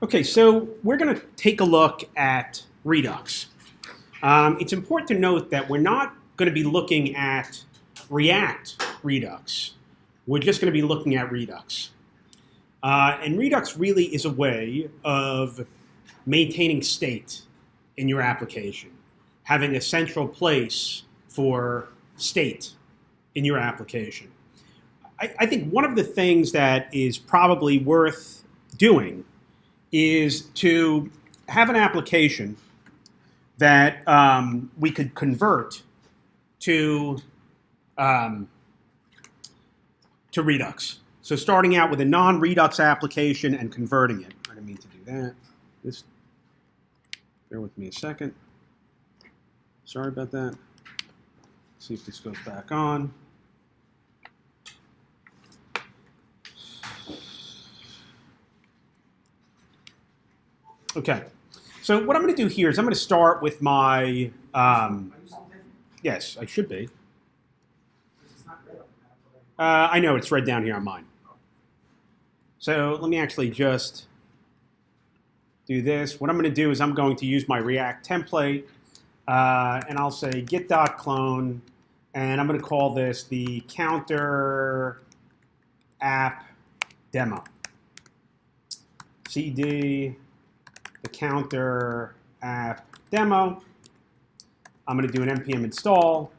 Okay, so we're going to take a look at Redux. It's important to note that we're not going to be looking at React Redux. We're just going to be looking at Redux. And Redux really is a way of maintaining state in your application, having a central place for state in your application. I think one of the things that is probably worth doing is to have an application that we could convert to Redux. So starting out with a non-Redux application and converting it. I didn't mean to do that. Just bear with me a second. Sorry about that. See if this goes back on. Okay, so what I'm going to do here is I'm going to start with my, yes, I should be. I know, it's red down here on mine. So let me actually just do this. What I'm going to do is I'm going to use my React template, and I'll say git.clone, and I'm going to call this the counter app demo. CD the counter app demo. I'm going to do an npm install.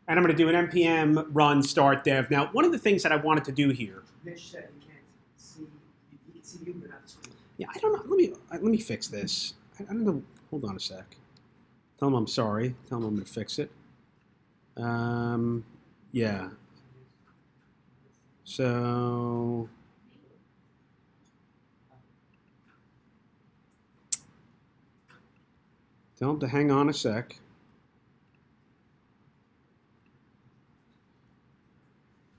And I'm going to do an npm run start dev. Now, one of the things that I wanted to do here. Mitch said you can't see, you can see you, but not the screen. Yeah, I don't know. Let me fix this. I don't know. Hold on a sec. Tell him I'm sorry. Tell him I'm going to fix it. Yeah. So. Tell him to hang on a sec.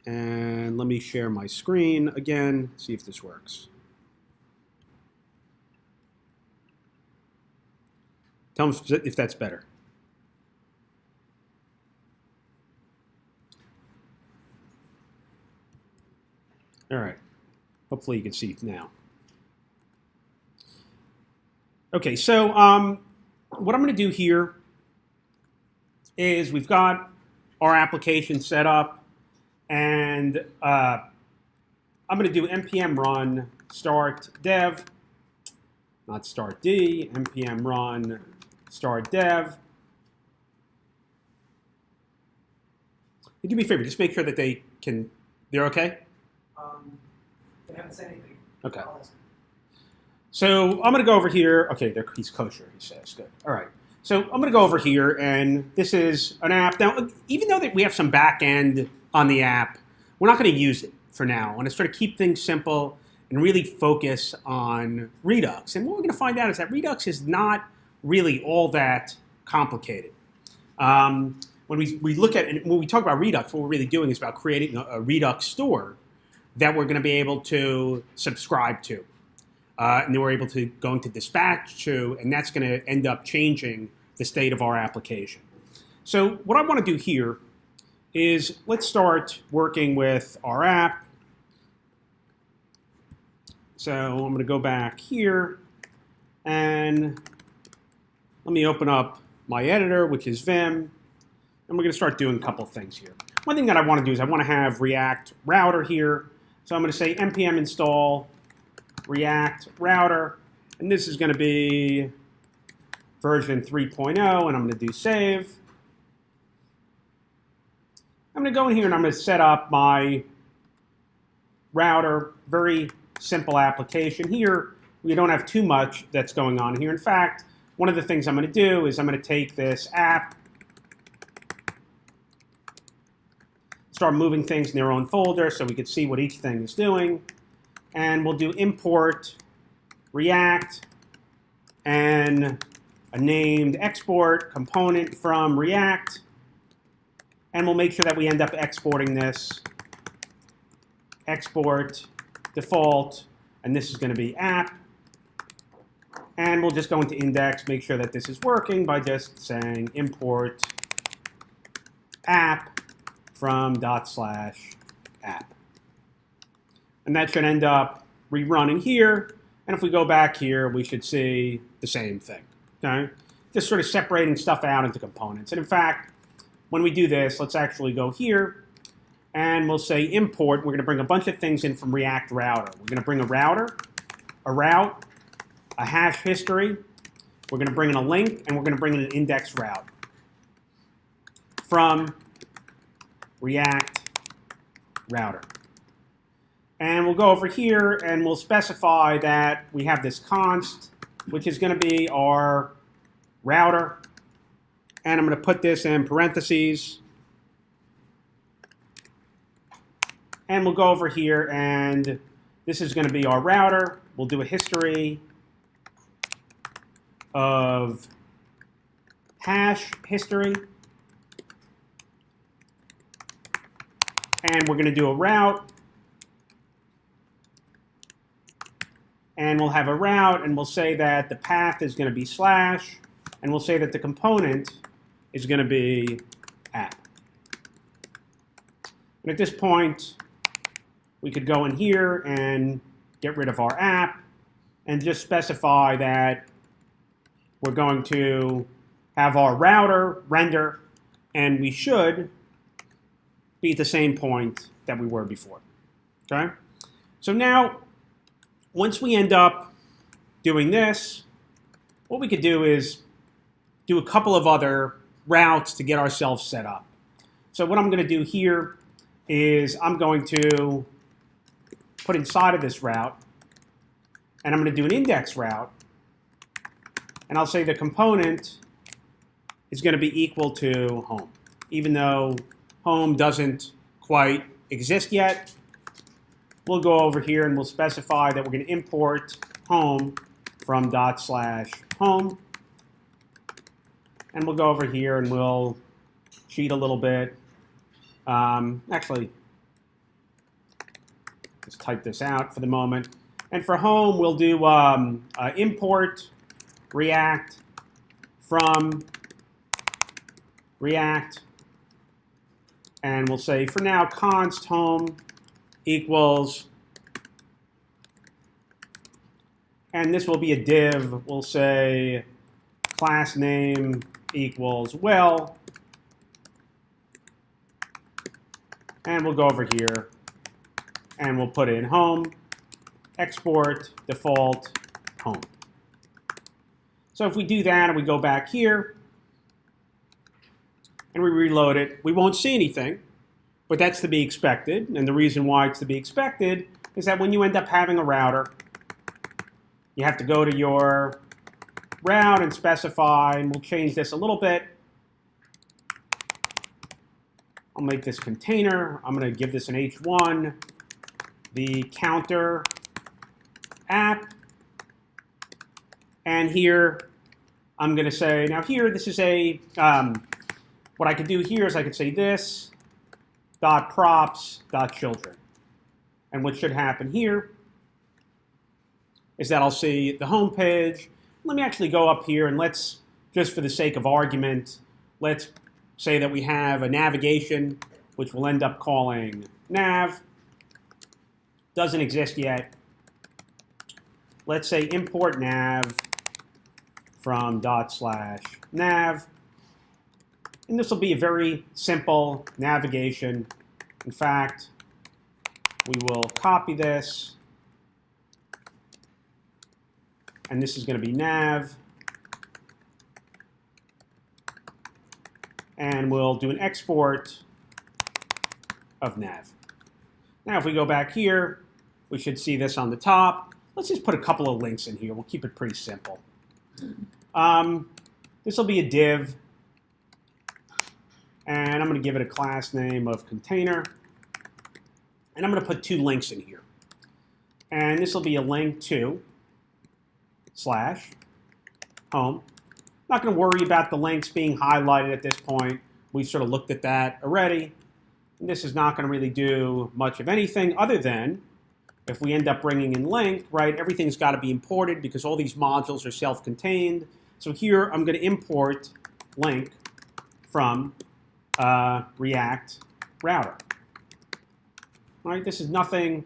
And let me share my screen again, see if this works. Tell him if that's better. All right. Hopefully you can see now. Okay, so what I'm going to do here is we've got our application set up, and I'm going to do npm run start dev, not start d, npm run start dev. And do me a favor, just make sure that they're okay? They haven't said anything. Okay. So I'm going to go over here. Okay, he's kosher, he says. Good. All right. So I'm going to go over here, and this is an app. Now, even though that we have some back end on the app, we're not going to use it for now. I want to sort of keep things simple and really focus on Redux. And what we're going to find out is that Redux is not really all that complicated. When we look at, and when we talk about Redux, what we're really doing is about creating a Redux store that we're going to be able to subscribe to. And then we're able to go into dispatch to, and that's going to end up changing the state of our application. So what I want to do here is let's start working with our app. So I'm going to go back here, and let me open up my editor, which is Vim, and we're going to start doing a couple things here. One thing that I want to do is I want to have React router here. So I'm going to say npm install React router, and this is going to be version 3.0, and I'm going to do save. I'm going to go in here and I'm going to set up my router. Very simple application. Here, we don't have too much that's going on here. In fact, one of the things I'm going to do is I'm going to take this app, start moving things in their own folder so we can see what each thing is doing. And we'll do import React and a named export component from React. And we'll make sure that we end up exporting this. Export default, and this is going to be app. And we'll just go into index, make sure that this is working by just saying import app from /app. And that should end up rerunning here. And if we go back here, we should see the same thing. Okay? Just sort of separating stuff out into components. And in fact, when we do this, let's actually go here. And we'll say import. We're going to bring a bunch of things in from React Router. We're going to bring a router, a route, a hash history. We're going to bring in a link, and we're going to bring in an index route from React Router. And we'll go over here, and we'll specify that we have this const, which is going to be our router. And I'm going to put this in parentheses. And we'll go over here, and this is going to be our router. We'll do a history of hash history. And we're going to do a route. And we'll have a route, and we'll say that the path is going to be slash, and we'll say that the component is going to be app. And at this point, we could go in here and get rid of our app and just specify that we're going to have our router render, and we should be at the same point that we were before. Okay? So now, once we end up doing this, what we could do is do a couple of other routes to get ourselves set up. So what I'm going to do here is I'm going to put inside of this route, and I'm going to do an index route, and I'll say the component is going to be equal to home, even though home doesn't quite exist yet. We'll go over here and we'll specify that we're going to import home from /home. And we'll go over here and we'll cheat a little bit. Actually, let's type this out for the moment. And for home, we'll do import React from React. And we'll say, for now, const home equals, and this will be a div. We'll say class name equals well. And we'll go over here and we'll put in home, export, default, home. So if we do that and we go back here and we reload it, we won't see anything, but that's to be expected. And the reason why it's to be expected is that when you end up having a router, you have to go to your route and specify, and we'll change this a little bit. I'll make this container. I'm going to give this an h1, the counter app. And here, I'm going to say, now here, this is a, what I could do here is I could say this dot props dot children. And what should happen here is that I'll see the home page. Let me actually go up here and let's, just for the sake of argument, let's say that we have a navigation, which we'll end up calling nav. Doesn't exist yet. Let's say import nav from /nav. And this will be a very simple navigation. In fact, we will copy this. And this is going to be nav. And we'll do an export of nav. Now, if we go back here, we should see this on the top. Let's just put a couple of links in here. We'll keep it pretty simple. This will be a div. And I'm going to give it a class name of container. And I'm going to put two links in here. And this will be a link to /home. Not going to worry about the links being highlighted at this point. We've sort of looked at that already. And this is not going to really do much of anything other than if we end up bringing in link, right, everything's got to be imported because all these modules are self-contained. So here I'm going to import link from React Router. All right, this is nothing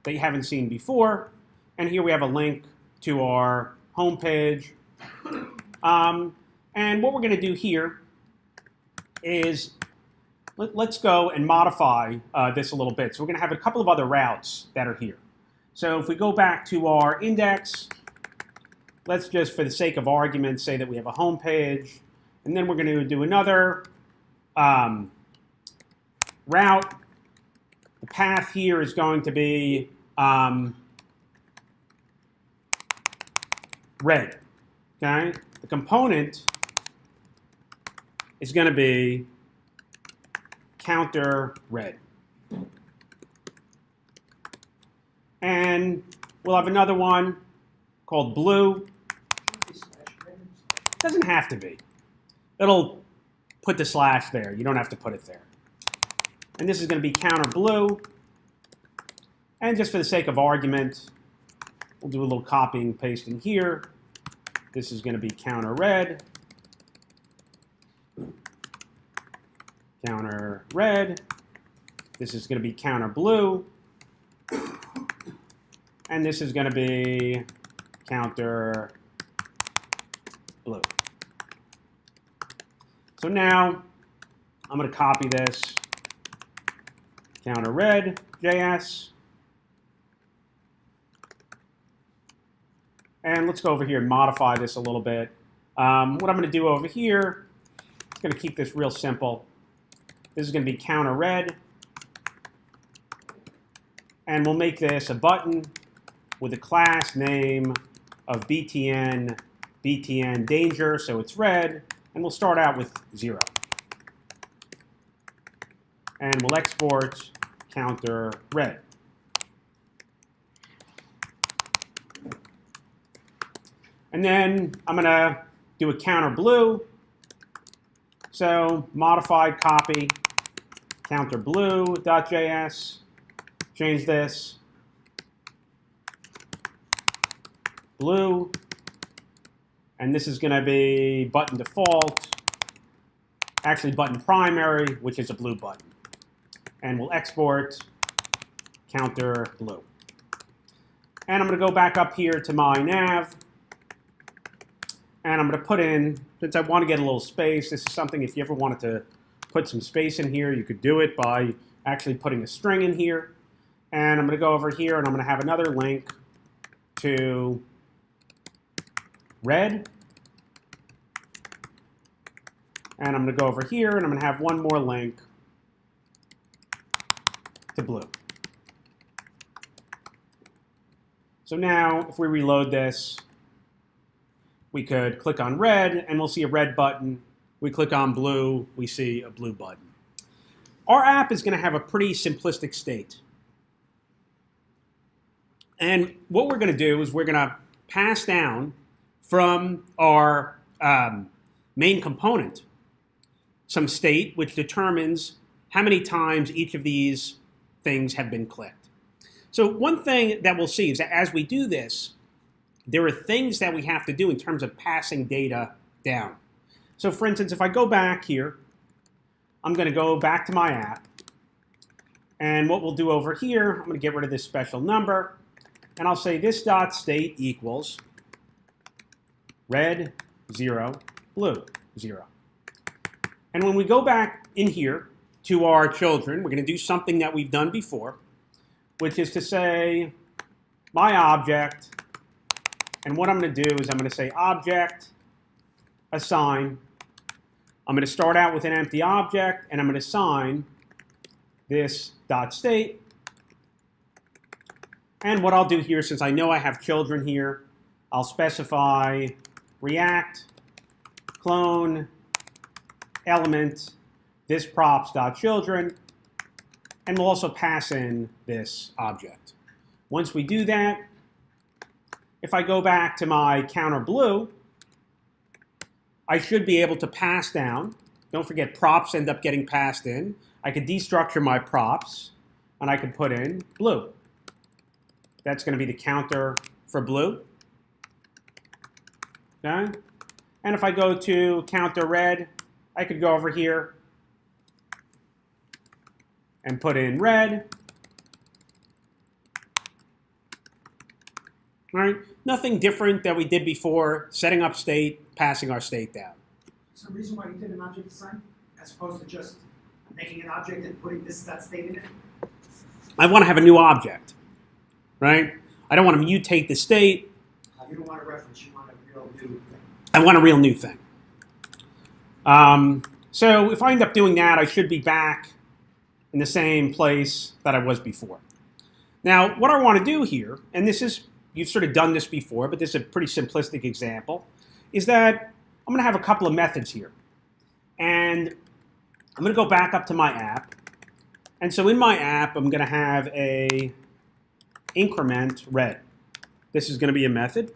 that you haven't seen before. And here we have a link to our home page. And what we're going to do here is let's go and modify this a little bit. So we're going to have a couple of other routes that are here. So if we go back to our index, let's just, for the sake of argument, say that we have a home page. And then we're going to do another route. The path here is going to be red. Okay? The component is going to be counter red. And we'll have another one called blue. Doesn't have to be. It'll put the slash there. You don't have to put it there. And this is going to be counter blue. And just for the sake of argument, we'll do a little copying and pasting here. This is going to be counter red. Counter red. This is going to be counter blue. And this is going to be counter blue. So now I'm going to copy this counter red JS. And let's go over here and modify this a little bit. What I'm going to do over here, it's going to keep this real simple. This is going to be counter red. And we'll make this a button with a class name of btn danger, so it's red. And we'll start out with 0. And we'll export counter red. And then I'm going to do a counter blue. So modified copy counter blue.js. Change this. Blue. And this is going to be button default. Actually button primary, which is a blue button. And we'll export counter blue. And I'm going to go back up here to my nav. And I'm going to put in, since I want to get a little space, this is something if you ever wanted to put some space in here, you could do it by actually putting a string in here. And I'm going to go over here and I'm going to have another link to red. And I'm going to go over here and I'm going to have one more link to blue. So now if we reload this, we could click on red and we'll see a red button. We click on blue, we see a blue button. Our app is going to have a pretty simplistic state. And what we're going to do is we're going to pass down from our main component some state which determines how many times each of these things have been clicked. So one thing that we'll see is that as we do this, there are things that we have to do in terms of passing data down. So for instance, if I go back here, I'm going to go back to my app. And what we'll do over here, I'm going to get rid of this special number. And I'll say this dot state equals red 0, blue 0. And when we go back in here to our children, we're going to do something that we've done before, which is to say my object. And what I'm going to do is I'm going to say object assign. I'm going to start out with an empty object, and I'm going to assign this dot state. And what I'll do here, since I know I have children here, I'll specify React clone element this props.children, and we'll also pass in this object. Once we do that, if I go back to my counter blue, I should be able to pass down. Don't forget, props end up getting passed in. I could destructure my props, and I could put in blue. That's going to be the counter for blue. Okay? And if I go to counter red, I could go over here and put in red. All right? Nothing different that we did before, setting up state, passing our state down. Some reason why you did an object design as opposed to just making an object and putting that state in it? I want to have a new object, right? I don't want to mutate the state. You don't want a reference, you want a real new thing. I want a real new thing. So if I end up doing that, I should be back in the same place that I was before. Now, what I want to do here, and this is, you've sort of done this before, but this is a pretty simplistic example, is that I'm going to have a couple of methods here. And I'm going to go back up to my app. And so in my app, I'm going to have a increment red. This is going to be a method.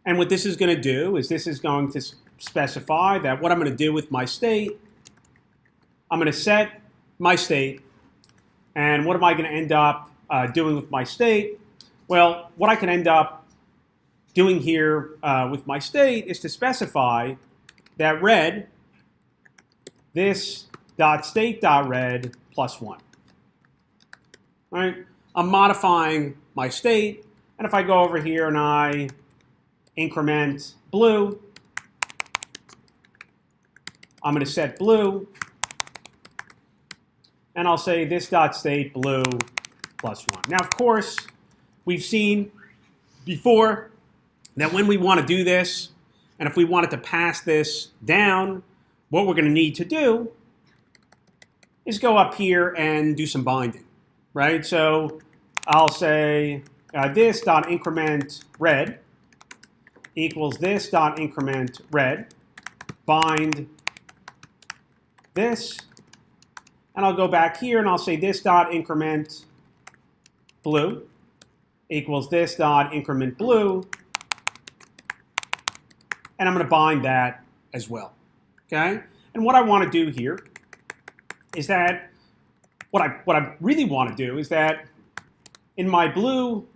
And what this is going to do is this is going to specify that what I'm going to do with my state, I'm going to set my state. And what am I going to end up doing with my state? Well, what I can end up doing here with my state is to specify that red, this dot state dot red plus 1. All right? I'm modifying my state, and if I go over here and I increment blue, I'm going to set blue, and I'll say this dot state blue plus 1. Now, of course, we've seen before that when we want to do this, and if we wanted to pass this down, what we're going to need to do is go up here and do some binding, right? So I'll say this dot increment red equals this dot increment red, bind this, and I'll go back here and I'll say this dot increment blue equals this dot increment blue, and I'm going to bind that as well, okay? And what I want to do here is that what I really want to do is that in my blue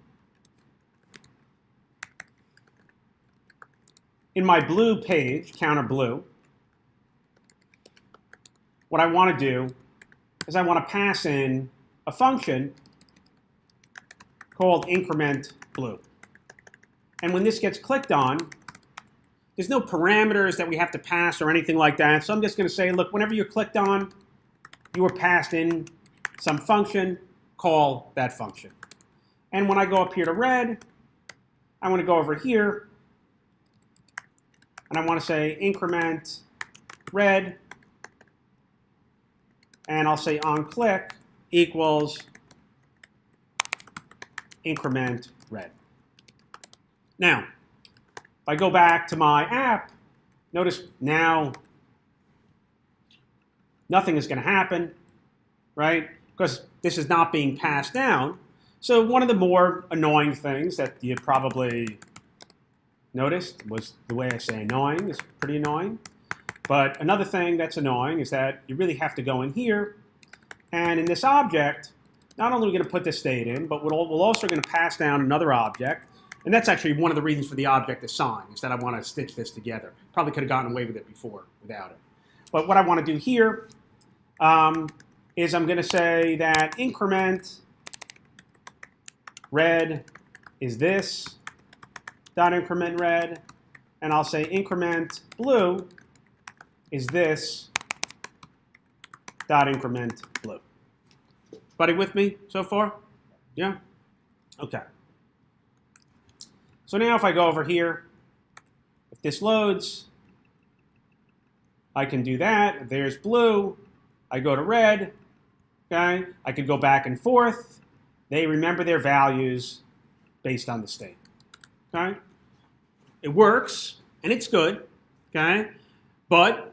page, counter blue, what I want to do is I want to pass in a function called increment blue. And when this gets clicked on, there's no parameters that we have to pass or anything like that. So I'm just going to say, look, whenever you're clicked on, you were passed in some function, call that function. And when I go up here to red, I want to go over here, and I want to say increment red, and I'll say onClick equals increment red. Now, if I go back to my app, notice now nothing is going to happen, right? Because this is not being passed down. So one of the more annoying things that you probably noticed was the way I say annoying is pretty annoying. But another thing that's annoying is that you really have to go in here, and in this object, not only are we going to put this state in, but we're also going to pass down another object. And that's actually one of the reasons for the object assign, is that I want to stitch this together. Probably could have gotten away with it before without it. But what I want to do here is I'm going to say that increment red is this dot increment red, and I'll say increment blue is this dot increment blue. Everybody with me so far? Yeah? Okay. So now if I go over here, if this loads, I can do that. There's blue. I go to red. Okay? I could go back and forth. They remember their values based on the state. Okay? It works, and it's good. Okay? But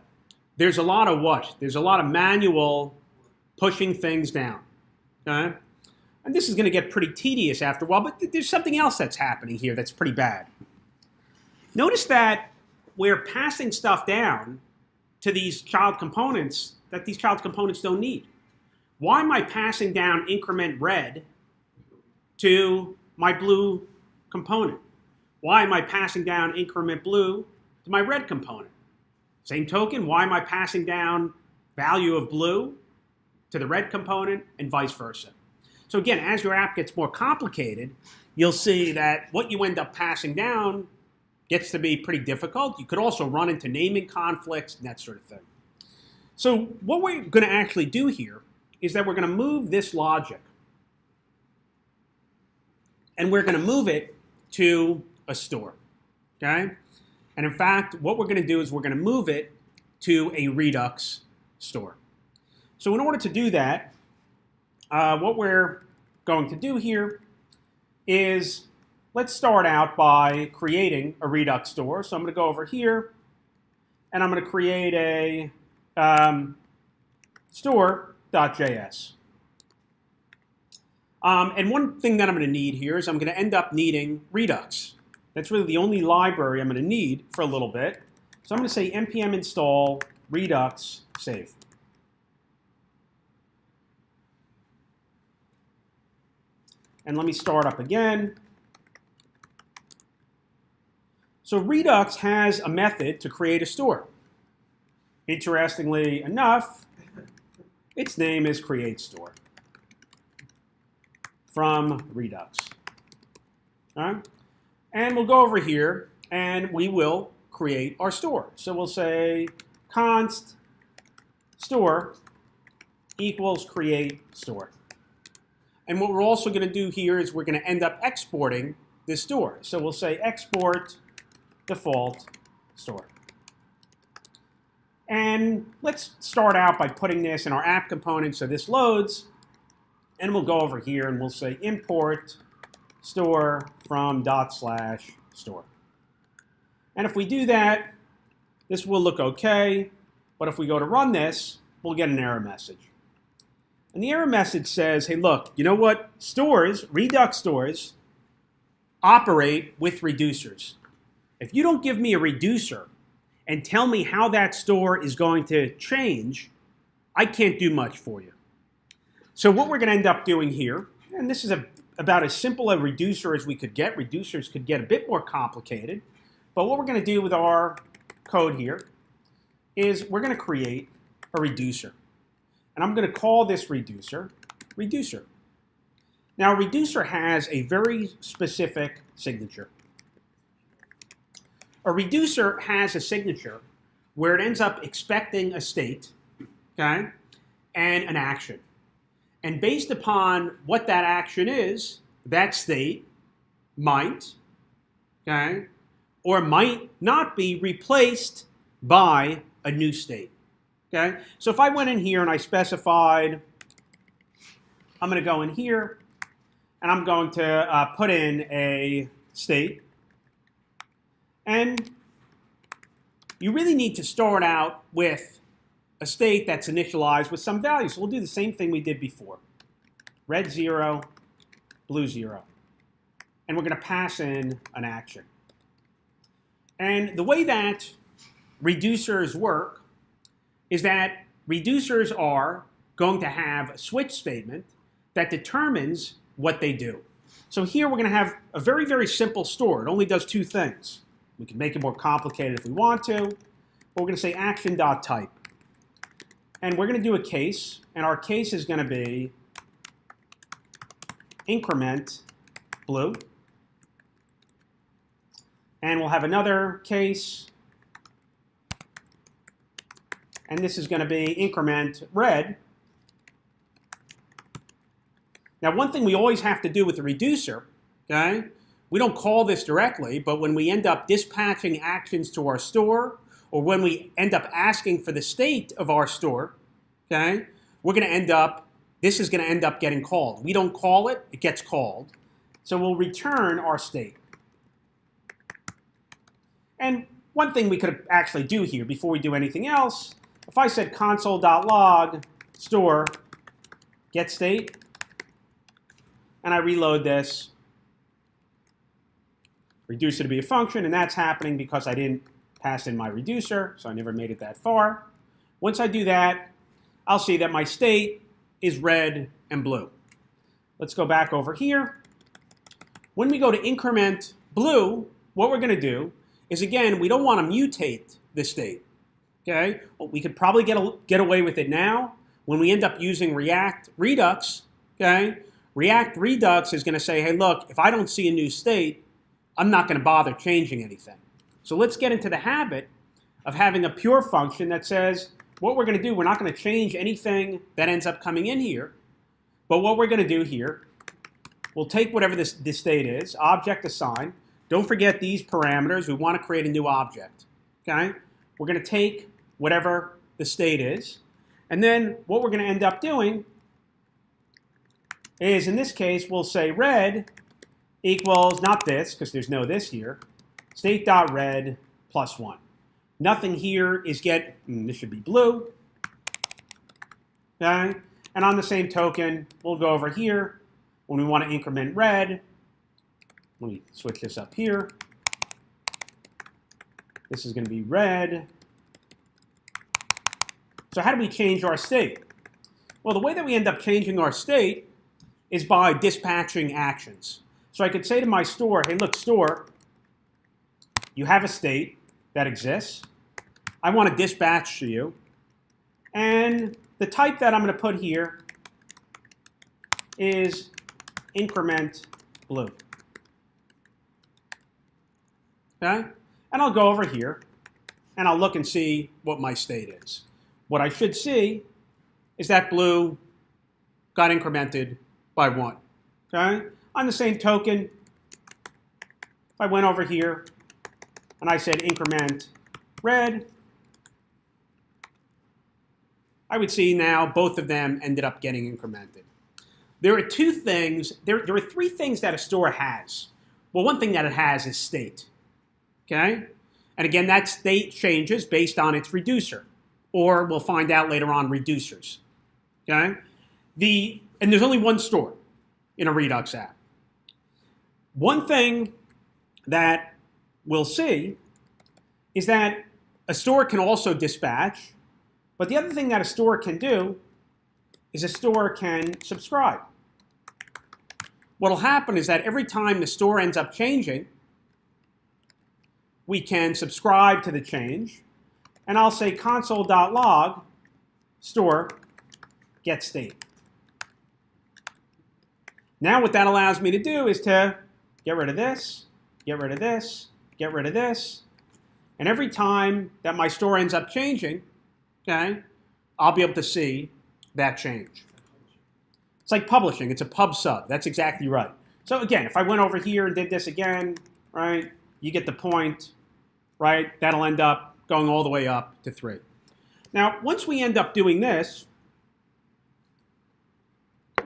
there's a lot of what? There's a lot of manual pushing things down. Okay? And this is going to get pretty tedious after a while, but there's something else that's happening here that's pretty bad. Notice that we're passing stuff down to these child components that these child components don't need. Why am I passing down increment red to my blue component? Why am I passing down increment blue to my red component? Same token, why am I passing down value of blue to the red component and vice versa? So again, as your app gets more complicated, you'll see that what you end up passing down gets to be pretty difficult. You could also run into naming conflicts and that sort of thing. So what we're going to actually do here is that we're going to move this logic, and we're going to move it to a store, okay? And in fact, what we're going to do is we're going to move it to a Redux store. So in order to do that, what we're going to do here is let's start out by creating a Redux store. So I'm going to go over here, and I'm going to create a store.js. And one thing that I'm going to need here is I'm going to end up needing Redux. That's really the only library I'm going to need for a little bit. So I'm going to say npm install Redux save. And let me start up again. So Redux has a method to create a store. Interestingly enough, its name is createStore from Redux. All right? And we'll go over here and we will create our store. So we'll say const store equals create store. And what we're also going to do here is we're going to end up exporting this store. So we'll say export default store. And let's start out by putting this in our app component so this loads. And we'll go over here and we'll say import store from /store. And if we do that, this will look okay. But if we go to run this, we'll get an error message. And the error message says, hey, look, you know what? Stores, Redux stores, operate with reducers. If you don't give me a reducer and tell me how that store is going to change, I can't do much for you. So what we're going to end up doing here, and this is about as simple a reducer as we could get. Reducers could get a bit more complicated. But what we're going to do with our code here is we're going to create a reducer. And I'm going to call this reducer. Now, a reducer has a very specific signature. A reducer has a signature where it ends up expecting a state, okay, and an action. And based upon what that action is, that state might, okay, or might not be replaced by a new state. Okay? So if I went in here and I specified, I'm going to go in here and I'm going to put in a state. And you really need to start out with a state that's initialized with some value. So we'll do the same thing we did before. Red 0, blue 0. And we're going to pass in an action. And the way that reducers work is that reducers are going to have a switch statement that determines what they do. So here we're going to have a very, very simple store. It only does two things. We can make it more complicated if we want to, but we're going to say action.type. And we're going to do a case, and our case is going to be increment blue. And we'll have another case, and this is going to be increment red. Now, one thing we always have to do with the reducer, okay, we don't call this directly, but when we end up dispatching actions to our store, or when we end up asking for the state of our store, okay, we're going to end up, this is going to end up getting called. We don't call it, it gets called. So we'll return our state. And one thing we could actually do here before we do anything else, if I said console.log store get state, and I reload this, reducer to be a function, and that's happening because I didn't pass in my reducer, so I never made it that far. Once I do that, I'll see that my state is red and blue. Let's go back over here. When we go to increment blue, what we're going to do is, again, we don't want to mutate the state. Okay? Well, we could probably get away with it now. When we end up using Redux, okay, React Redux is going to say, hey, look, if I don't see a new state, I'm not going to bother changing anything. So let's get into the habit of having a pure function that says, what we're going to do, we're not going to change anything that ends up coming in here. But what we're going to do here, we'll take whatever this state is, object assign. Don't forget these parameters. We want to create a new object. Okay? We're going to take whatever the state is. And then what we're going to end up doing is, in this case, we'll say red equals, not this, because there's no this here, state.red plus 1. Nothing here is this should be blue. Okay? And on the same token, we'll go over here. When we want to increment red, let me switch this up here. This is going to be red. So how do we change our state? Well, the way that we end up changing our state is by dispatching actions. So I could say to my store, hey, look, store, you have a state that exists. I want to dispatch to you. And the type that I'm going to put here is increment blue. Okay? And I'll go over here, and I'll look and see what my state is. What I should see is that blue got incremented by 1. Okay? On the same token, if I went over here and I said increment red, I would see now both of them ended up getting incremented. There are two things, there are three things that a store has. Well, one thing that it has is state. Okay? And again, that state changes based on its reducer. Or we'll find out later on reducers. Okay? And there's only one store in a Redux app. One thing that we'll see is that a store can also dispatch, but the other thing that a store can do is a store can subscribe. What will happen is that every time the store ends up changing, we can subscribe to the change, and I'll say console.log store get state. Now what that allows me to do is to get rid of this, get rid of this, get rid of this, and every time that my store ends up changing, okay, I'll be able to see that change. It's like publishing. It's a pub sub. That's exactly right. So again, if I went over here and did this again, right, you get the point, right? That'll end up going all the way up to 3. Now, once we end up doing this,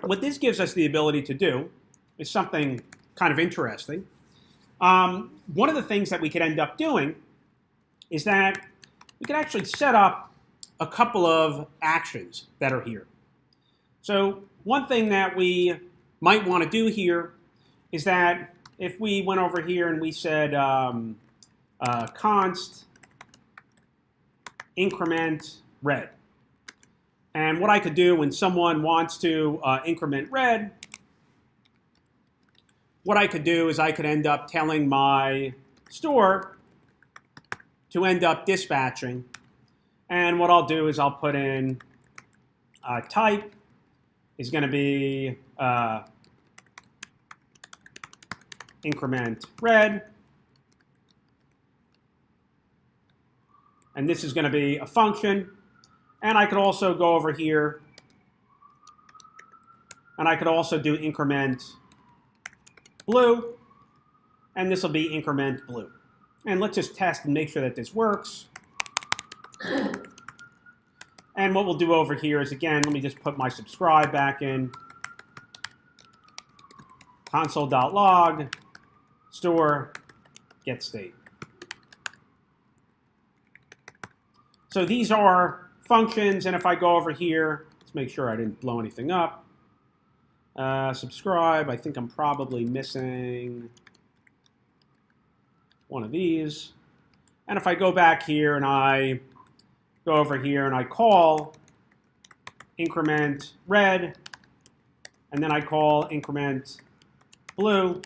what this gives us the ability to do is something kind of interesting. One of the things that we could end up doing is that we could actually set up a couple of actions that are here. So one thing that we might want to do here is that if we went over here and we said const increment red. And what I could do when someone wants to increment red, what I could do is I could end up telling my store to end up dispatching. And what I'll do is I'll put in type is going to be increment red. And this is going to be a function. And I could also go over here and I could also do increment blue. And this will be increment blue. And let's just test and make sure that this works. And what we'll do over here is, again, let me just put my subscribe back in. Console.log store get state. So these are functions, and if I go over here, let's make sure I didn't blow anything up. Subscribe, I think I'm probably missing one of these. And if I go back here and I go over here and I call increment red, and then I call increment blue,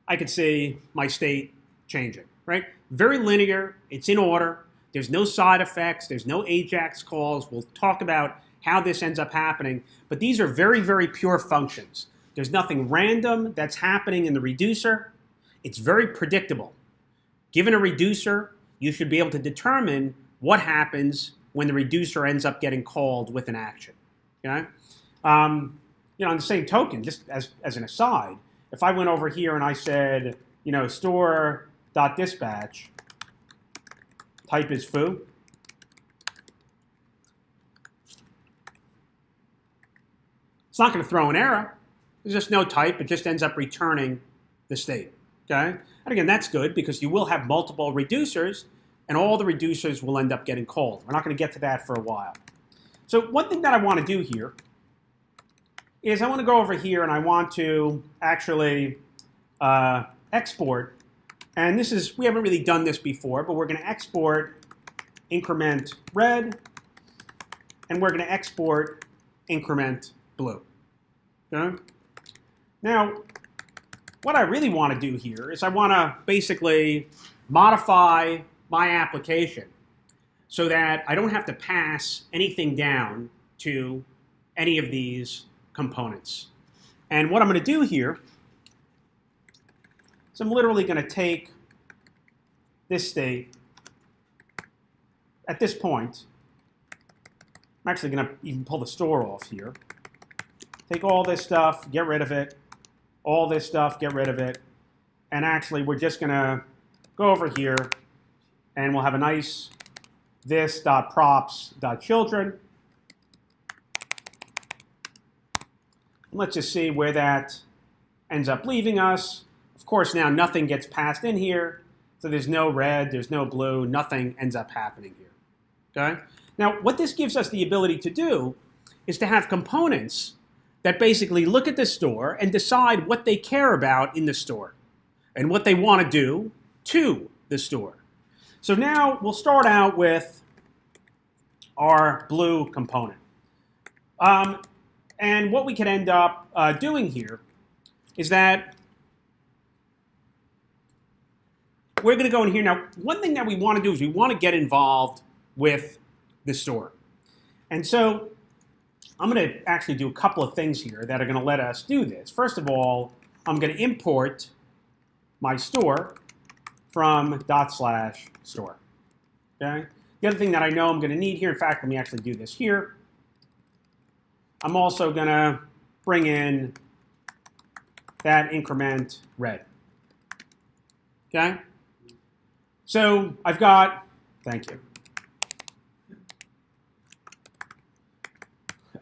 I could see my state changing, right? Very linear, it's in order, there's no side effects, there's no AJAX calls. We'll talk about how this ends up happening, but these are very, very pure functions. There's nothing random that's happening in the reducer. It's very predictable. Given a reducer, you should be able to determine what happens when the reducer ends up getting called with an action. Okay? On the same token, just as an aside, if I went over here and I said, store.dispatch, type is foo, it's not going to throw an error. There's just no type. It just ends up returning the state. Okay? And again, that's good because you will have multiple reducers, and all the reducers will end up getting called. We're not going to get to that for a while. So one thing that I want to do here is I want to go over here and I want to actually export. And we haven't really done this before, but we're going to export increment red, and we're going to export increment blue. Okay? Now, what I really want to do here is I want to basically modify my application so that I don't have to pass anything down to any of these components. And what I'm going to do here is I'm literally going to take this state at this point. I'm actually going to even pull the store off here. Take all this stuff, get rid of it. All this stuff, get rid of it. And actually, we're just going to go over here, and we'll have a nice this.props.children. Let's just see where that ends up leaving us. Of course, now nothing gets passed in here. So there's no red, there's no blue, nothing ends up happening here. Okay? Now, what this gives us the ability to do is to have components that basically look at the store and decide what they care about in the store and what they want to do to the store. So now we'll start out with our blue component. And what we could end up doing here is that we're going to go in here. Now, one thing that we want to do is we want to get involved with the store. And so I'm going to actually do a couple of things here that are going to let us do this. First of all, I'm going to import my store from /store. Okay? The other thing that I know I'm going to need here, in fact, let me actually do this here. I'm also going to bring in that increment red. Okay? So I've got, thank you.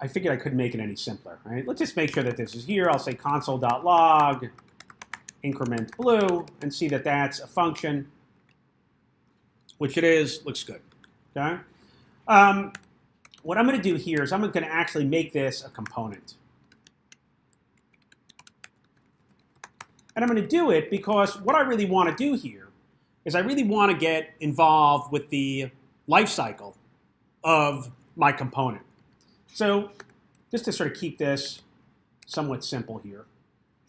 I figured I couldn't make it any simpler, right? Let's just make sure that this is here. I'll say console.log increment blue and see that that's a function, which it is, looks good, okay? What I'm going to do here is I'm going to actually make this a component. And I'm going to do it because what I really want to do here is I really want to get involved with the life cycle of my component. So just to sort of keep this somewhat simple here,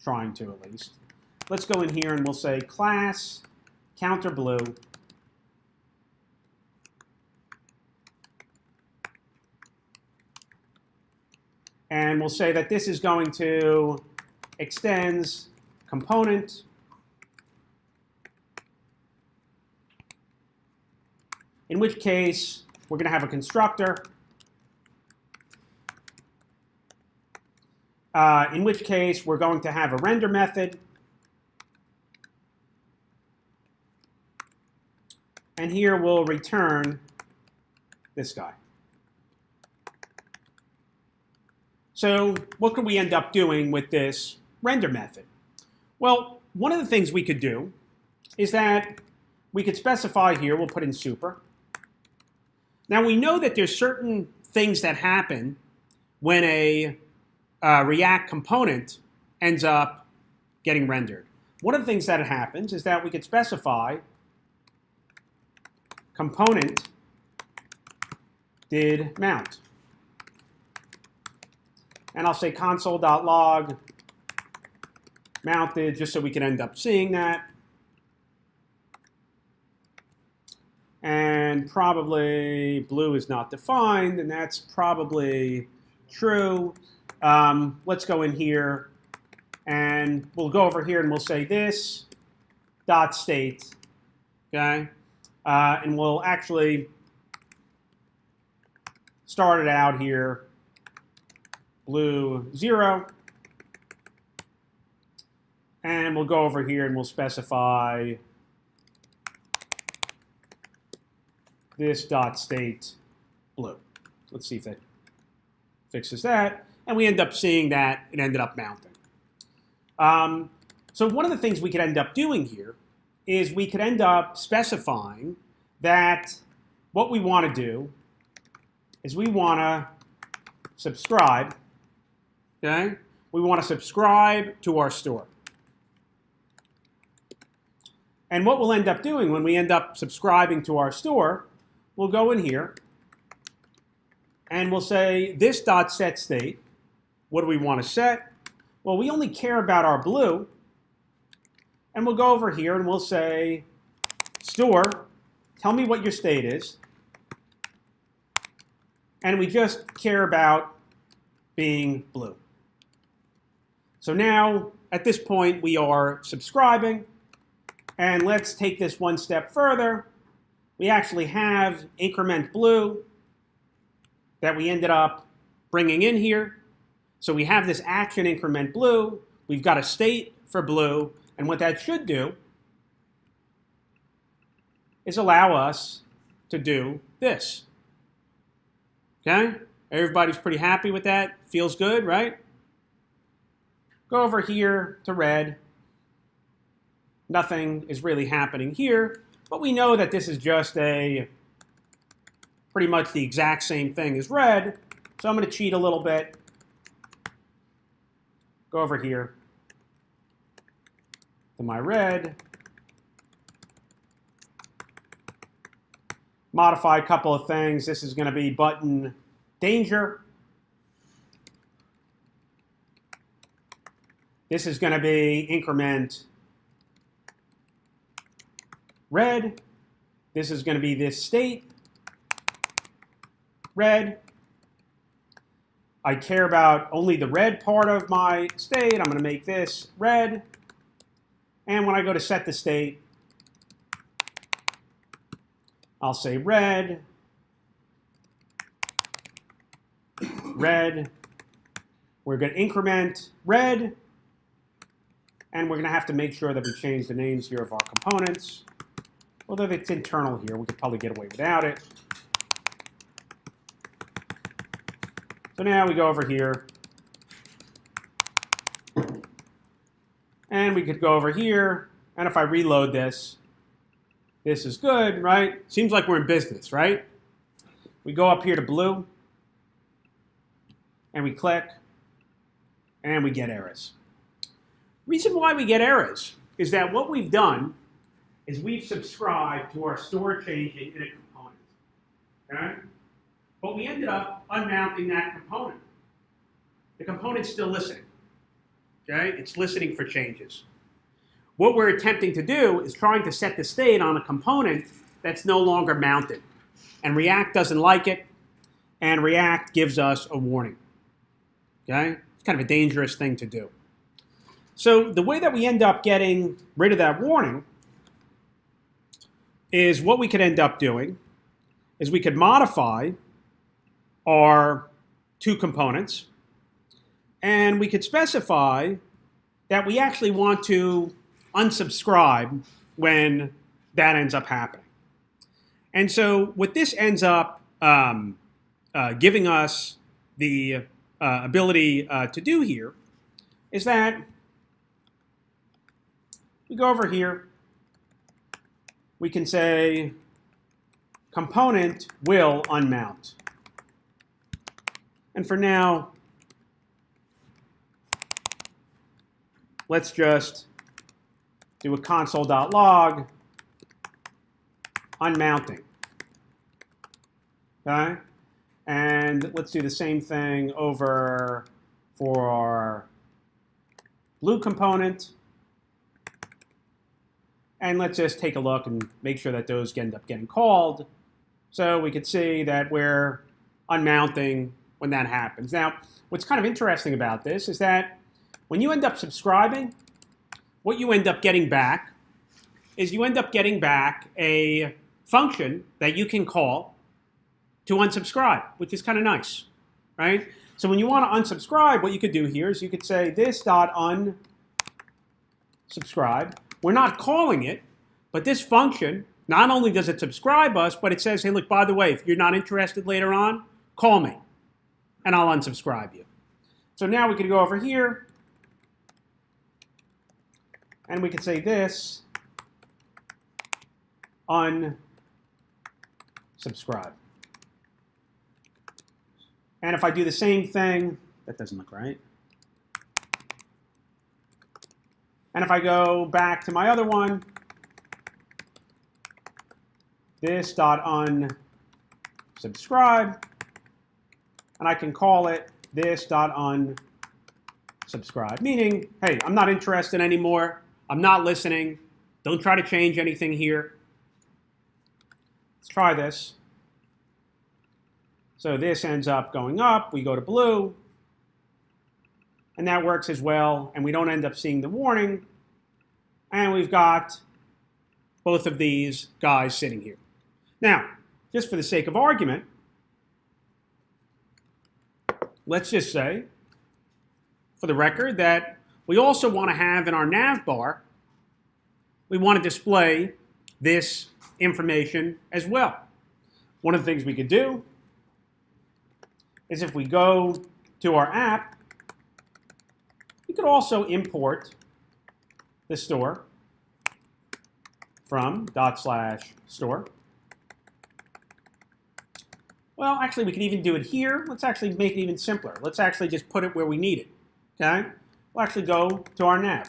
trying to at least, let's go in here and we'll say class counter blue and we'll say that this is going to extends component in which case we're going to have a constructor in which case we're going to have a render method and here we'll return this guy. So what could we end up doing with this render method? Well, one of the things we could do is that we could specify here, we'll put in super. Now we know that there's certain things that happen when a React component ends up getting rendered. One of the things that happens is that we could specify component did mount. And I'll say console.log mounted just so we can end up seeing that. And probably blue is not defined, and that's probably true. Let's go in here, and we'll go over here, and we'll say this dot state, okay? And we'll actually start it out here, blue 0. And we'll go over here and we'll specify this dot state blue. Let's see if that fixes that. And we end up seeing that it ended up mounting. So one of the things we could end up doing here is we could end up specifying that what we want to do is we want to subscribe, okay? We want to subscribe to our store. And what we'll end up doing when we end up subscribing to our store, we'll go in here and we'll say this dot set state. What do we want to set? Well, we only care about our blue. And we'll go over here and we'll say store, tell me what your state is. And we just care about being blue. So now, at this point, we are subscribing. And let's take this one step further. We actually have increment blue that we ended up bringing in here. So we have this action increment blue. We've got a state for blue. And what that should do is allow us to do this. Okay? Everybody's pretty happy with that. Feels good, right? Go over here to red. Nothing is really happening here, but we know that this is just pretty much the exact same thing as red. So I'm going to cheat a little bit. Go over here to my red. Modify a couple of things. This is going to be button danger. This is going to be increment red. This is going to be this state, red. I care about only the red part of my state. I'm going to make this red. And when I go to set the state, I'll say red, red. We're going to increment red. And we're going to have to make sure that we change the names here of our components. Although it's internal here, we could probably get away without it. So now we go over here. And we could go over here. And if I reload this, this is good, right? Seems like we're in business, right? We go up here to blue. And we click. And we get errors. Reason why we get errors is that what we've done is we've subscribed to our store changing in a component, okay? But we ended up unmounting that component. The component's still listening, okay? It's listening for changes. What we're attempting to do is trying to set the state on a component that's no longer mounted. And React doesn't like it, and React gives us a warning, okay? It's kind of a dangerous thing to do. So the way that we end up getting rid of that warning is what we could end up doing is we could modify our two components, and we could specify that we actually want to unsubscribe when that ends up happening. And so what this ends up giving us the ability to do here is that we go over here. We can say component will unmount. And for now, let's just do a console.log unmounting. Okay? And let's do the same thing over for our blue component. And let's just take a look and make sure that those end up getting called. So we could see that we're unmounting when that happens. Now, what's kind of interesting about this is that when you end up subscribing, what you end up getting back is you end up getting back a function that you can call to unsubscribe, which is kind of nice, right? So when you want to unsubscribe, what you could do here is you could say this.unsubscribe. We're not calling it, but this function, not only does it subscribe us, but it says, hey, look, by the way, if you're not interested later on, call me, and I'll unsubscribe you. So now we could go over here, and we could say this, unsubscribe. And if I do the same thing, that doesn't look right. And if I go back to my other one, this.unsubscribe, and I can call it this.unsubscribe, meaning, hey, I'm not interested anymore. I'm not listening. Don't try to change anything here. Let's try this. So this ends up going up. We go to blue. And that works as well. And we don't end up seeing the warning. And we've got both of these guys sitting here. Now, just for the sake of argument, let's just say, for the record, that we also want to have in our nav bar, we want to display this information as well. One of the things we could do is if we go to our app, we could also import the store from /store. Well, actually, we could even do it here. Let's actually make it even simpler. Let's actually just put it where we need it. Okay? We'll actually go to our nav.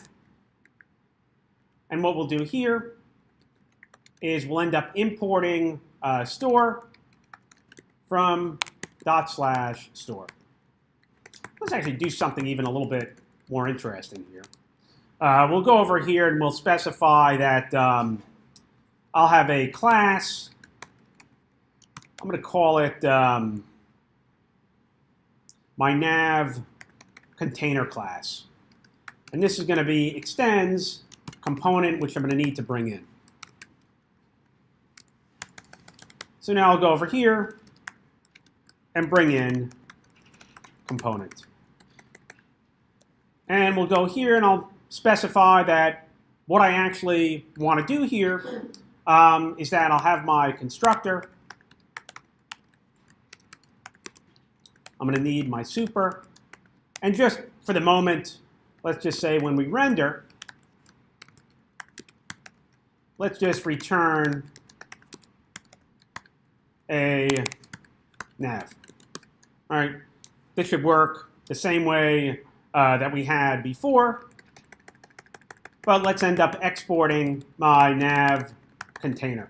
And what we'll do here is we'll end up importing store from /store. Let's actually do something even a little bit more interesting here. We'll go over here and we'll specify that I'll have a class. I'm going to call it my nav container class. And this is going to be extends component, which I'm going to need to bring in. So now I'll go over here and bring in component. And we'll go here and I'll specify that what I actually want to do here is that I'll have my constructor. I'm going to need my super. And just for the moment, let's just say when we render, let's just return a nav. All right, this should work the same way that we had before. But let's end up exporting my nav container.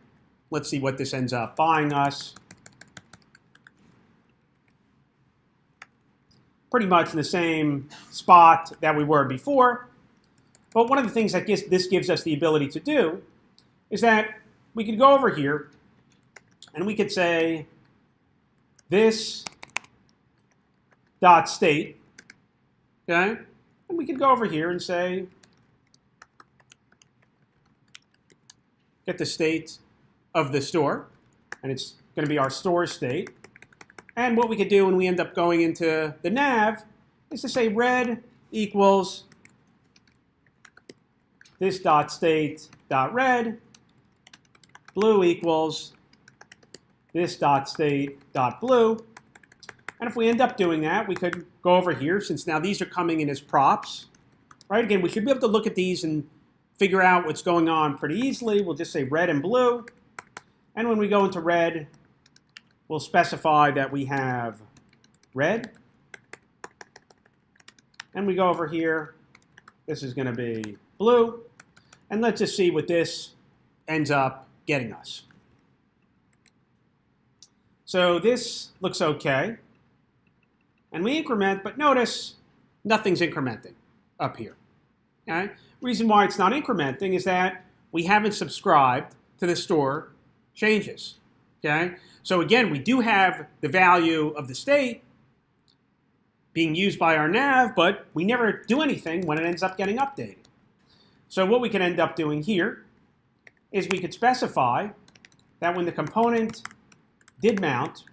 Let's see what this ends up buying us. Pretty much in the same spot that we were before. But one of the things that this gives us the ability to do is that we could go over here and we could say this dot state, okay? And we could go over here and say get the state of the store, and it's going to be our store state. And what we could do when we end up going into the nav is to say red equals this dot state dot red, blue equals this dot state dot blue. And if we end up doing that, we could go over here, since now these are coming in as props, right? Again, we should be able to look at these and figure out what's going on pretty easily. We'll just say red and blue. And when we go into red, we'll specify that we have red. And we go over here. This is going to be blue. And let's just see what this ends up getting us. So this looks okay. And we increment, but notice nothing's incrementing up here. Okay? Reason why it's not incrementing is that we haven't subscribed to the store changes. Okay? So again, we do have the value of the state being used by our nav, but we never do anything when it ends up getting updated. So what we can end up doing here is we could specify that when the component did mount,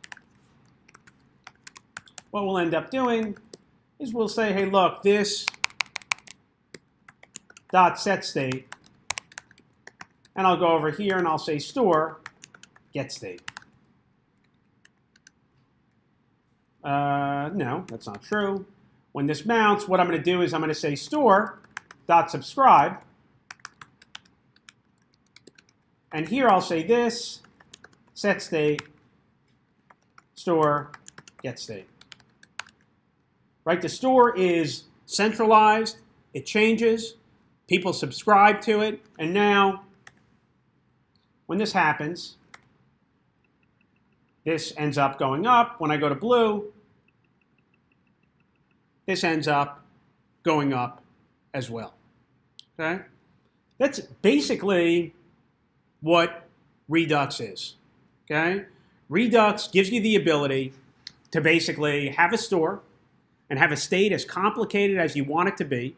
what we'll end up doing is we'll say, hey, look, this dot set state, and I'll go over here and I'll say store get state. No, that's not true. When this mounts, what I'm going to do is I'm going to say store dot subscribe, and here I'll say this set state store get state. Right? The store is centralized. It changes. People subscribe to it. And now, when this happens, this ends up going up. When I go to blue, this ends up going up as well. Okay? That's basically what Redux is. Okay? Redux gives you the ability to basically have a store and have a state as complicated as you want it to be,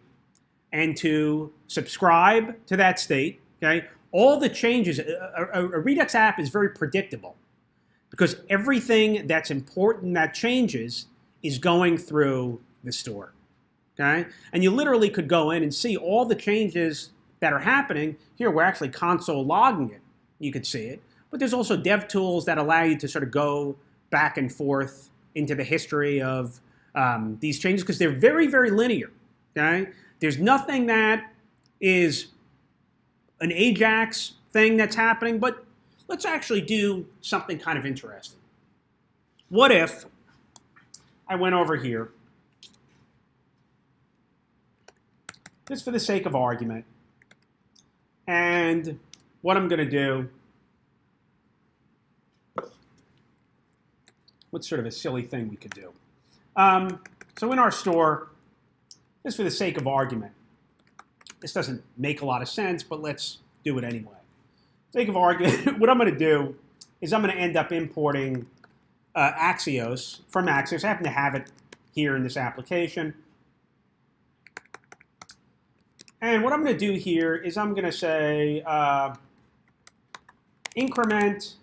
and to subscribe to that state. Okay? All the changes, a Redux app is very predictable because everything that's important that changes is going through the store. Okay? And you literally could go in and see all the changes that are happening. Here, we're actually console logging it. You could see it. But there's also dev tools that allow you to sort of go back and forth into the history of these changes because they're very, very linear. Okay? There's nothing that is an Ajax thing that's happening, but let's actually do something kind of interesting. What if I went over here, just for the sake of argument, and what I'm going to do, what's sort of a silly thing we could do? So in our store, just for the sake of argument, this doesn't make a lot of sense, but let's do it anyway. For the sake of argument, what I'm going to do is I'm going to end up importing Axios from Axios. I happen to have it here in this application. And what I'm going to do here is I'm going to say increment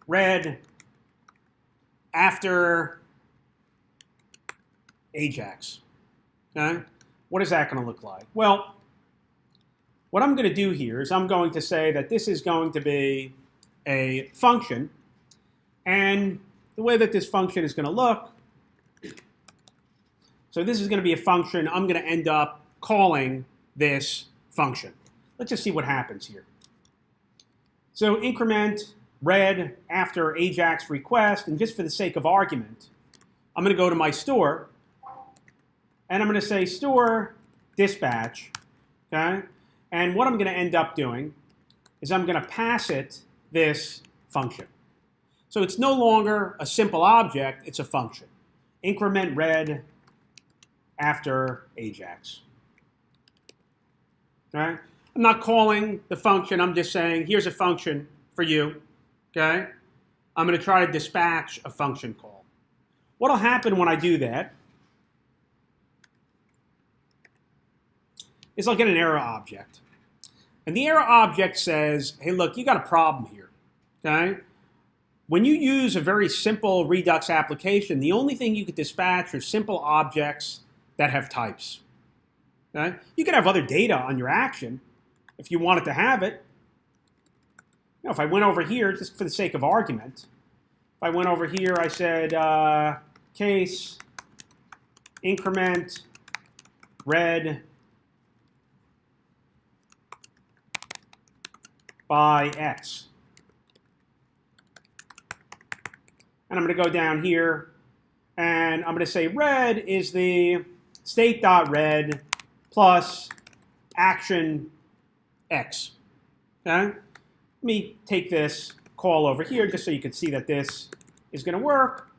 red after Ajax. Okay? What is that going to look like? Well, what I'm going to do here is I'm going to say that this is going to be a function, and the way that this function is going to look, so this is going to be a function. I'm going to end up calling this function. Let's just see what happens here. So increment red after Ajax request, and just for the sake of argument, I'm going to go to my store, and I'm going to say store dispatch, okay? And what I'm going to end up doing is I'm going to pass it this function. So it's no longer a simple object, it's a function. Increment red after Ajax. Okay? I'm not calling the function, I'm just saying, here's a function for you. Okay? I'm going to try to dispatch a function call. What will happen when I do that is I'll get an error object. And the error object says, hey, look, you got a problem here. Okay? When you use a very simple Redux application, the only thing you could dispatch are simple objects that have types. Okay? You could have other data on your action if you wanted to have it. You know, if I went over here, just for the sake of argument, if I went over here, I said case increment red by x. And I'm going to go down here, and I'm going to say red is the state.red plus action x. Okay? Let me take this call over here just so you can see that this is going to work.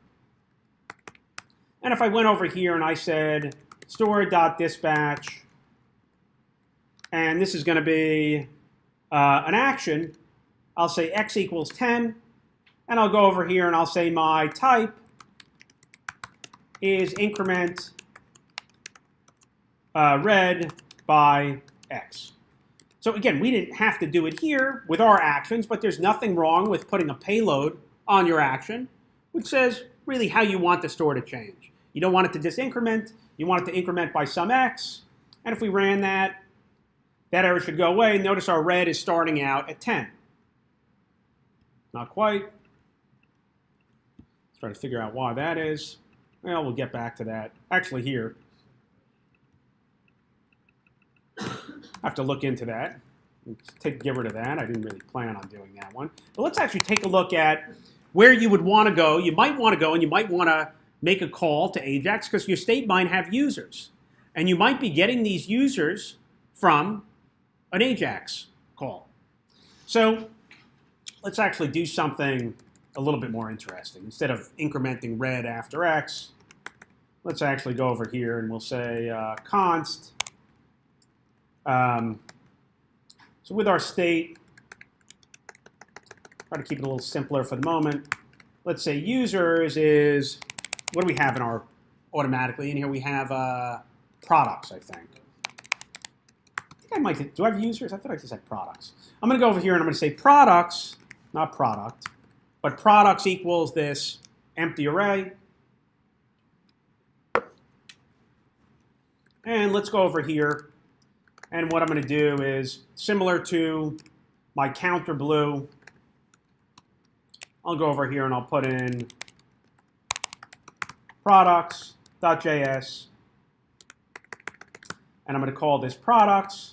And if I went over here and I said store.dispatch and this is going to be an action. I'll say x equals 10, and I'll go over here and I'll say my type is increment read by x. So again, we didn't have to do it here with our actions, but there's nothing wrong with putting a payload on your action, which says really how you want the store to change. You don't want it to just increment, you want it to increment by some x, and if we ran that, that error should go away. Notice our read is starting out at 10. Not quite. Let's try to figure out why that is. Well, we'll get back to that. Actually, here, I have to look into that. Get rid of that. I didn't really plan on doing that one. But let's actually take a look at where you would want to go. You might want to go and you might want to make a call to Ajax because your state might have users. And you might be getting these users from an Ajax call. So let's actually do something a little bit more interesting. Instead of incrementing read after x, let's actually go over here and we'll say const. So with our state, try to keep it a little simpler for the moment. Let's say users is, what do we have in our automatically? In here we have products, I think. I might, do I have users? I thought I just had products. I'm going to go over here and I'm going to say products, not product, but products equals this empty array. And let's go over here. And what I'm going to do is, similar to my counter blue, I'll go over here and I'll put in products.js. And I'm going to call this products.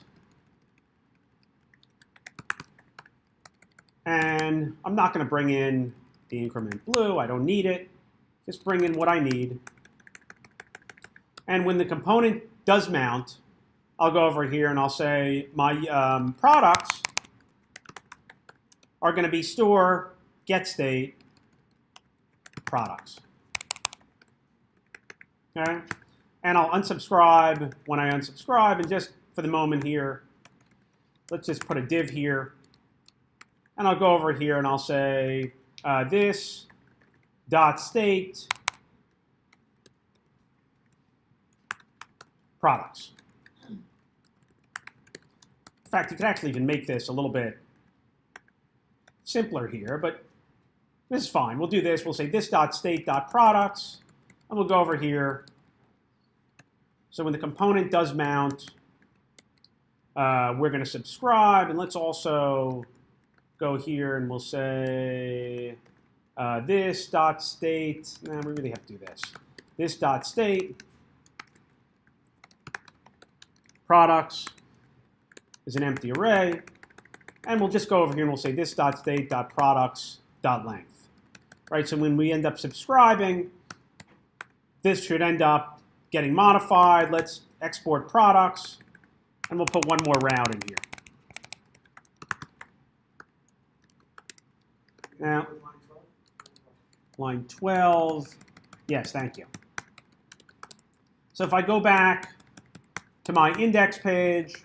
And I'm not going to bring in the increment blue. I don't need it. Just bring in what I need. And when the component does mount, I'll go over here and I'll say my products are going to be store get state products. Okay? And I'll unsubscribe when I unsubscribe. And just for the moment here, let's just put a div here. And I'll go over here and I'll say this dot state products. In fact, you could actually even make this a little bit simpler here, but this is fine. We'll do this. We'll say this dot state dot products, and we'll go over here. So when the component does mount, we're going to subscribe, and let's also go here and we'll say this dot state. Nah, we really have to do this. This dot state products is an empty array, and we'll just go over here and we'll say this dot state dot products dot length. Right. So when we end up subscribing, this should end up getting modified. Let's export products, and we'll put one more route in here. Now, line 12. Yes, thank you. So if I go back to my index page,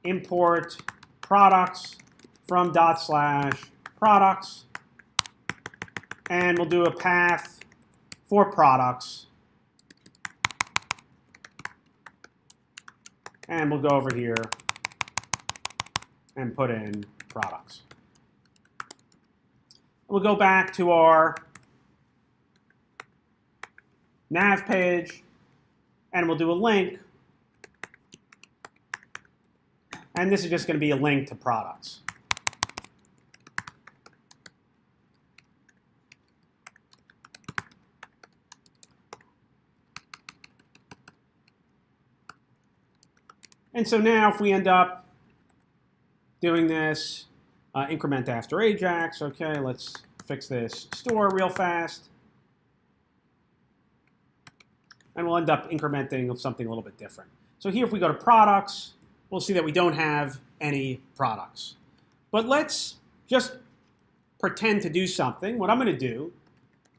import products from /products, and we'll do a path for products. And we'll go over here and put in products. We'll go back to our nav page, and we'll do a link. And this is just going to be a link to products. And so now if we end up doing this, increment after Ajax, okay, let's fix this store real fast. And we'll end up incrementing something a little bit different. So here if we go to products, we'll see that we don't have any products. But let's just pretend to do something. What I'm going to do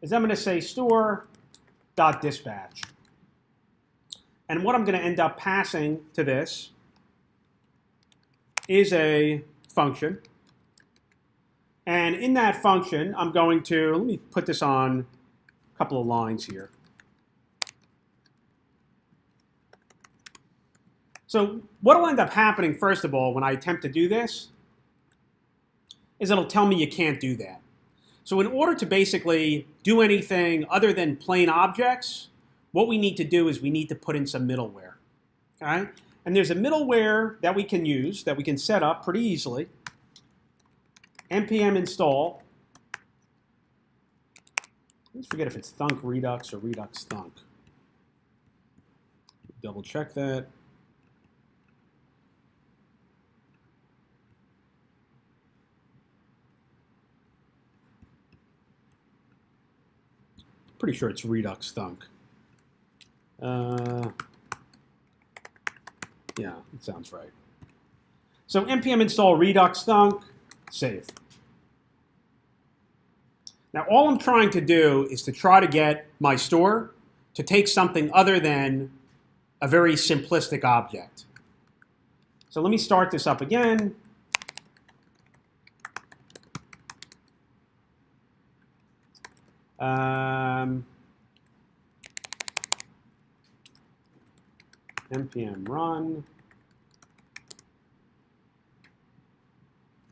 is I'm going to say store.dispatch. And what I'm going to end up passing to this is a function. And in that function, I'm going to, let me put this on a couple of lines here. So what will end up happening, first of all, when I attempt to do this, is it'll tell me you can't do that. So in order to basically do anything other than plain objects, what we need to do is we need to put in some middleware. Okay? And there's a middleware that we can use, that we can set up pretty easily. npm install. Let's forget if it's thunk redux or redux thunk. Double check that. Pretty sure it's redux thunk. Yeah, it sounds right. So npm install redux thunk, save. Now all I'm trying to do is to try to get my store to take something other than a very simplistic object. So let me start this up again. npm run.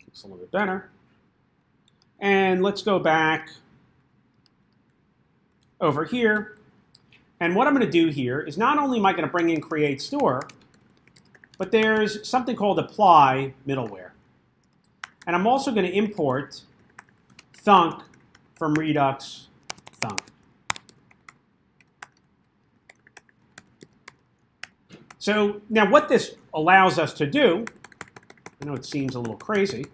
It's a little bit better. And let's go back over here. And what I'm going to do here is not only am I going to bring in create store, but there's something called apply middleware. And I'm also going to import thunk from redux thunk. So now what this allows us to do, I know it seems a little crazy,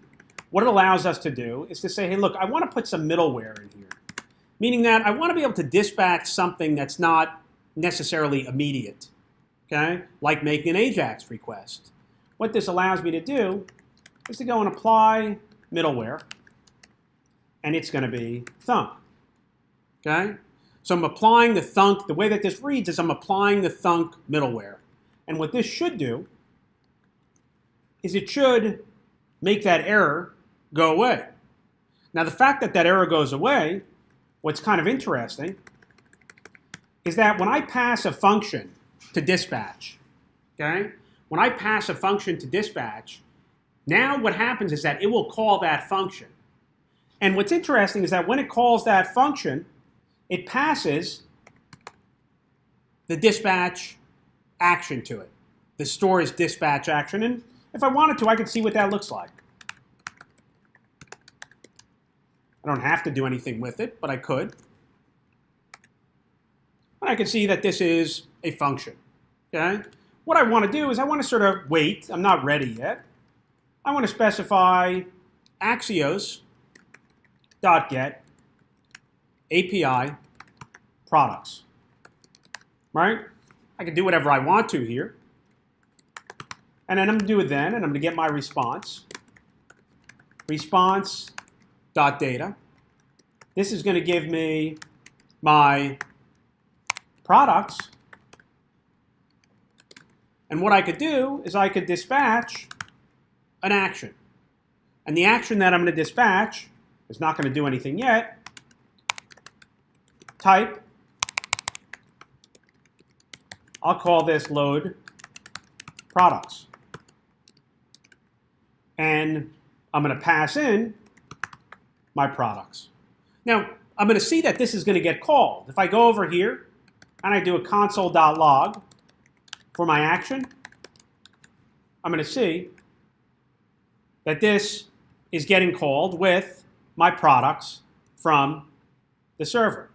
what it allows us to do is to say, hey, look, I want to put some middleware in here. Meaning that I want to be able to dispatch something that's not necessarily immediate, okay? Like making an AJAX request. What this allows me to do is to go and apply middleware, and it's going to be thunk, okay? So I'm applying the thunk, the way that this reads is I'm applying the thunk middleware. And what this should do is it should make that error go away. Now the fact that that error goes away, what's kind of interesting is that when I pass a function to dispatch, okay? When I pass a function to dispatch, now what happens is that it will call that function. And what's interesting is that when it calls that function, it passes the dispatch action to it. The store is dispatch action. And if I wanted to, I could see what that looks like. I don't have to do anything with it, but I could. And I can see that this is a function. Okay? What I want to do is I want to sort of wait. I'm not ready yet. I want to specify axios.get API products. Right? I can do whatever I want to here. And then I'm going to do it then, and I'm going to get my response. Response.data. This is going to give me my products. And what I could do is I could dispatch an action. And the action that I'm going to dispatch is not going to do anything yet. Type. I'll call this load products. And I'm going to pass in my products. Now, I'm going to see that this is going to get called. If I go over here and I do a console.log for my action, I'm going to see that this is getting called with my products from the server.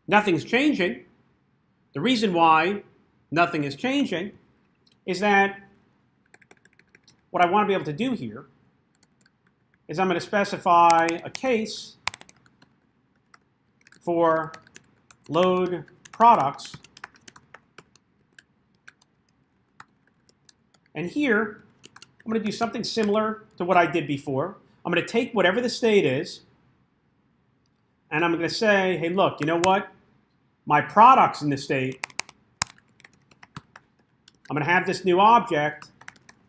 Nothing's changing. The reason why nothing is changing is that what I want to be able to do here is I'm going to specify a case for load products. And here, I'm going to do something similar to what I did before. I'm going to take whatever the state is, and I'm going to say, hey, look, you know what? My products in the state, I'm going to have this new object,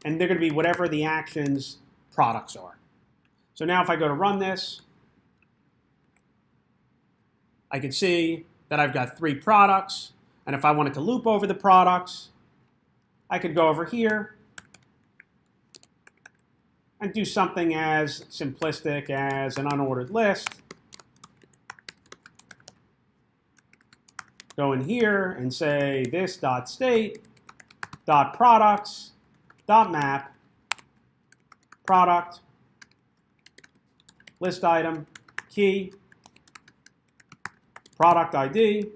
and they're going to be whatever the action's products are. So now if I go to run this, I can see that I've got 3 products, and if I wanted to loop over the products, I could go over here and do something as simplistic as an unordered list. Go in here and say this dot state dot products dot map product list item key product ID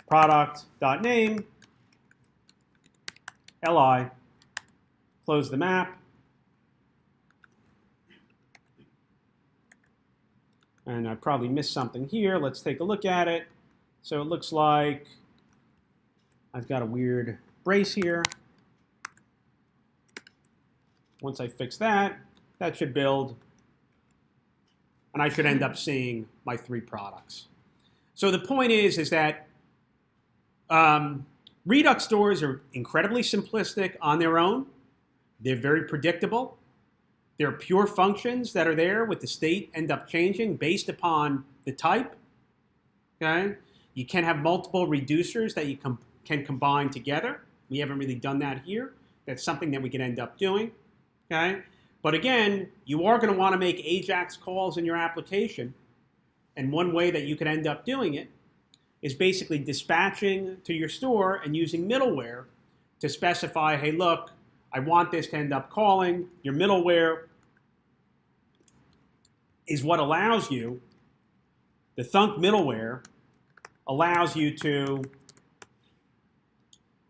product dot name li, close the map, and I probably missed something here. Let's take a look at it. So it looks like I've got a weird brace here. Once I fix that, that should build, and I should end up seeing my 3 products. So the point is that Redux stores are incredibly simplistic on their own. They're very predictable. They're pure functions that are there with the state end up changing based upon the type. Okay? You can have multiple reducers that you can combine together. We haven't really done that here. That's something that we can end up doing. Okay? But again, you are going to want to make AJAX calls in your application. And one way that you can end up doing it is basically dispatching to your store and using middleware to specify, hey, look, I want this to end up calling. Your middleware is what allows you, the Thunk middleware allows you to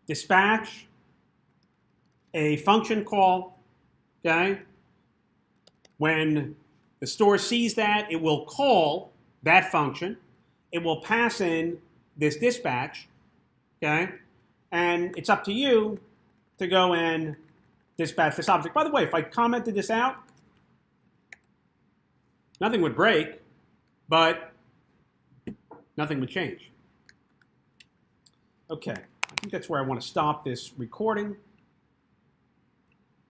dispatch a function call, okay? When the store sees that, it will call that function. It will pass in this dispatch, okay? And it's up to you to go and dispatch this object. By the way, if I commented this out, nothing would break, but nothing would change. Okay, I think that's where I want to stop this recording.